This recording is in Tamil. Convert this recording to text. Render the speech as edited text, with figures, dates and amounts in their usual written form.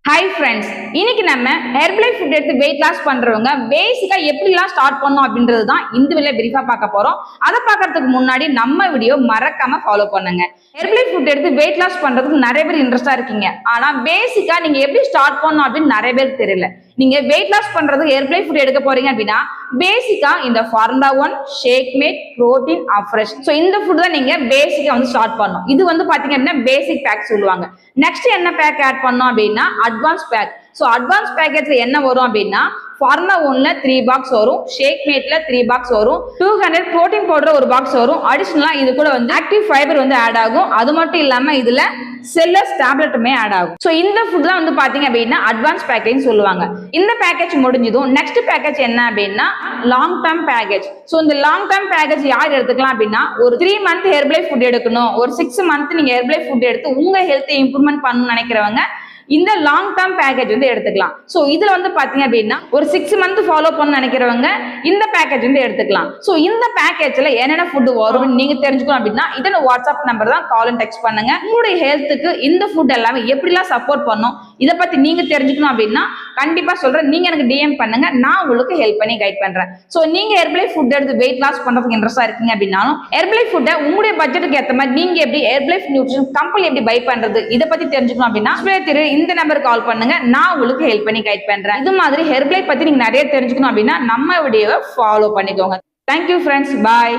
ஹாய் ஃப்ரெண்ட்ஸ், இன்னைக்கு நம்ம ஹெர்பலைஃப் ஃபுட் எடுத்து வெயிட் லாஸ் பண்றவங்க பேசிக்கா எப்படிலாம் ஸ்டார்ட் பண்ணணும் அப்படின்றது தான் இந்த வீடியோல பிரீஃபா பார்க்க போறோம். அதை பார்க்கறதுக்கு முன்னாடி நம்ம வீடியோ மறக்காம ஃபாலோ பண்ணுங்க. ஹெர்பலைஃப் ஃபுட் எடுத்து வெயிட் லாஸ் பண்றதுக்கு நிறைய பேர் இன்ட்ரெஸ்டா இருக்கீங்க. ஆனா பேசிக்கா நீங்க எப்படி ஸ்டார்ட் பண்ணணும் அப்படின்னு நிறைய பேருக்கு தெரியல. நீங்க வெயிட் லாஸ் பண்றதுக்கு ஹெர்பலைஃப் ஃபுட் எடுக்க போறீங்க அப்படின்னா பேசிக்கா இந்த formula 1, shake mate, protein, afresh, so இந்த ஃபுட் தான் நீங்க பேசிக்கா வந்து ஸ்டார்ட் பண்ணணும். இது வந்து பாத்தீங்க அப்படின்னா பேசிக் பேக் சொல்லுவாங்க. நெக்ஸ்ட் என்ன பேக் ஆட் பண்ணோம் அப்படின்னா அட்வான்ஸ் பேக். ஸோ அட்வான்ஸ் பேக்கேஜ்ல என்ன வரும் அப்படின்னா ஃபார்முலா 1ல 3 பாக்ஸ் வரும், ஷேக் மேட்ல 3 பாக்ஸ் வரும், 200 புரோட்டீன் பவுடர் ஒரு பாக்ஸ் வரும். அடிஷனலா இது கூட வந்து ஆக்டிவ் ஃபைபர் வந்து ஆட் ஆகும். அது மட்டும் இல்லாம இதுல செல்லஸ் டேப்லெட்டுமே ஆட் ஆகும். ஸோ இந்த ஃபுட் தான் வந்து பாத்தீங்க அப்படின்னா அட்வான்ஸ் பேக்கேஜ் சொல்லுவாங்க. இந்த பேக்கேஜ் முடிஞ்சதும் நெக்ஸ்ட் பேக்கேஜ் என்ன அப்படின்னா லாங் டேர்ம் பேக்கேஜ். ஸோ இந்த லாங் டேர்ம் பேக்கேஜ் யார் எடுத்துக்கலாம் அப்படின்னா ஒரு 3 மந்த் ஹெர்பலைஃப் ஃபுட் எடுக்கணும், ஒரு 6 மந்த் நீங்க ஹெர்பலைஃப் ஃபுட் எடுத்து உங்க ஹெல்த்தை இம்ப்ரூவ்மெண்ட் பண்ணணும்னு நினைக்கிறவங்க இந்த லாங் டேர்ம் பேக்கேஜ் வந்து எடுத்துக்கலாம். ஸோ இதுல வந்து பாத்தீங்க அப்படின்னா ஒரு 6 மந்த் ஃபாலோ பண்ண நினைக்கிறவங்க இந்த பேக்கேஜ் வந்து எடுத்துக்கலாம். ஸோ இந்த பேக்கேஜ்ல என்னென்ன ஃபுட் வரும் நீங்க தெரிஞ்சுக்கணும் அப்படின்னா இதோட வாட்ஸ்அப் நம்பர் தான், கால் அண்ட் டெக்ஸ்ட் பண்ணுங்க. உங்களுடைய ஹெல்த்துக்கு இந்த ஃபுட் எல்லாமே எப்படிலாம் சப்போர்ட் பண்ணும் இதை பத்தி நீங்க தெரிஞ்சுக்கணும் அப்படின்னா கண்டிப்பா சொல்றேன், நீங்க எனக்கு டிஎம் பண்ணுங்க, நான் உங்களுக்கு ஹெல்ப் பண்ணி கைட் பண்றேன். ஸோ நீங்க ஹெர்பலைஃப் ஃபுட் எடுத்து வெயிட் லாஸ் பண்றதுக்கு இன்ட்ரெஸ்டா இருக்கீங்க அப்படின்னாலும் ஹெர்பலைஃப் ஃபுட்டை உங்களுடைய பட்ஜெட்டுக்கு ஏற்ற மாதிரி நீங்க எப்படி ஹெர்பலைஃப் நியூட்ரிஷன் கம்பெனி எப்படி பை பண்றது இதை பத்தி தெரிஞ்சுக்கணும் அப்படின்னா இந்த நம்பருக்கு கால் பண்ணுங்க, நான் உங்களுக்கு ஹெல்ப் பண்ணி கைட் பண்றேன். இது மாதிரி ஹெர்பலைஃப் பத்தி நீங்க நிறைய தெரிஞ்சுக்கணும் அப்படின்னா நம்ம வீடியோவை ஃபாலோ பண்ணிக்கோங்க. தேங்க்யூ ஃப்ரெண்ட்ஸ், பாய்.